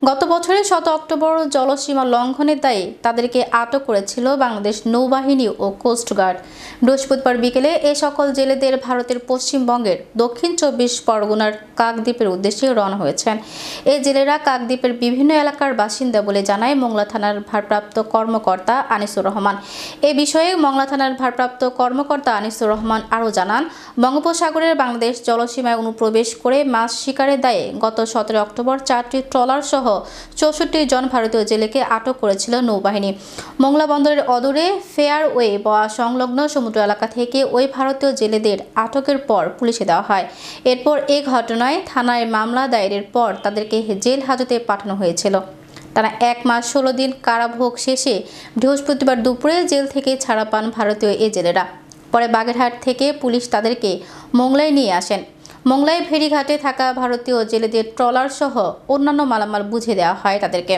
গত বছরের 7 অক্টোবর জলসীমা লঙ্ঘনের দায়ে তাদেরকে আটক করেছিল বাংলাদেশ নৌবাহিনী ও কোস্টগার্ড। বৃহস্পতিবার বিকেলে এ সকল জেলেদের ভারতের পশ্চিমবঙ্গের দক্ষিণ 24 পরগনার কাকদ্বীপের উদ্দেশ্যে রওনা হয়েছেন। এই জেলেরা কাকদ্বীপের বিভিন্ন এলাকার বাসিন্দা বলে জানায় মংলা থানার ভারপ্রাপ্ত কর্মকর্তা আনিসুর রহমান। এ বিষয়ে মংলা থানার ভারপ্রাপ্ত কর্মকর্তা আনিসুর রহমান আরও জানান, বঙ্গোপসাগরের বাংলাদেশ জলসীমায় অনুপ্রবেশ করে মাছ শিকারের দায়ে গত 17 অক্টোবর 4টি ট্রলার সহ 64 জন ভারতীয় জেলেকে আটক করেছিল নৌবাহিনী। মংলা বন্দরের অদূরে ফেয়ারওয়ে বা সংলগ্ন সমুদ্র এলাকা থেকে ওই ভারতীয় জেলেদের আটকের পর পুলিশে দেওয়া হয়। এরপর এই ঘটনায় থানায় মামলা দায়েরের পর তাদেরকে জেল হাজতে পাঠানো হয়েছিল। টানা 1 মাস 16 দিন কারাভোগ শেষে বৃহস্পতিবার দুপুরে জেল থেকে ছাড়া পান ভারতীয় এই জেলেরা। পরে বাগেরহাট থেকে পুলিশ তাদেরকে মংলায় নিয়ে আসেন। মংলায় ফেরিঘাটে থাকা ভারতীয় জেলেদের ট্রলার সহ অন্যান্য মালামাল বুঝে দেওয়া হয় তাদেরকে।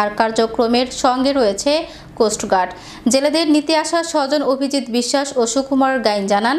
আর কার্যক্রমের সঙ্গে রয়েছে কোস্টগার্ড। জেলেদের নিতে আসা স্বজন অভিজিৎ বিশ্বাস ও সুকুমার গাইন জানান,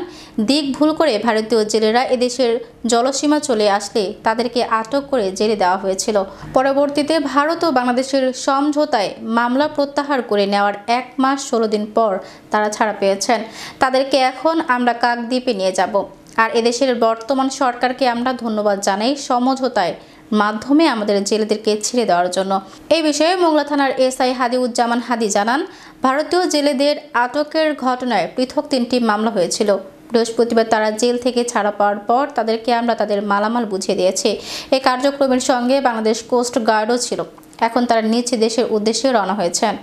দিক ভুল করে ভারতীয় জেলেরা এদেশের জলসীমা চলে আসলে তাদেরকে আটক করে জেলে দেওয়া হয়েছিল। পরবর্তীতে ভারত ও বাংলাদেশের সমঝোতায় মামলা প্রত্যাহার করে নেওয়ার 1 মাস 16 দিন পর তারা ছাড়া পেয়েছেন। তাদেরকে এখন আমরা কাকদ্বীপে নিয়ে যাব। আর এদেশের বর্তমান সরকারকে আমরা ধন্যবাদ জানাই সমঝোতায় মাধ্যমে আমাদের জেলেদেরকে ছেড়ে দেওয়ার জন্য। এই বিষয়ে মংলা থানার এসআই হাদিউজ্জামান হাদি জানান, ভারতীয় জেলেদের আটকের ঘটনায় পৃথক 3টি মামলা হয়েছিল। বৃহস্পতিবার তারা জেল থেকে ছাড়া পাওয়ার পর তাদেরকে আমরা তাদের মালামাল বুঝিয়ে দিয়েছি। এই কার্যক্রমের সঙ্গে বাংলাদেশ কোস্ট গার্ডও ছিল। এখন তারা নিজ দেশের উদ্দেশ্যে রওনা হয়েছেন।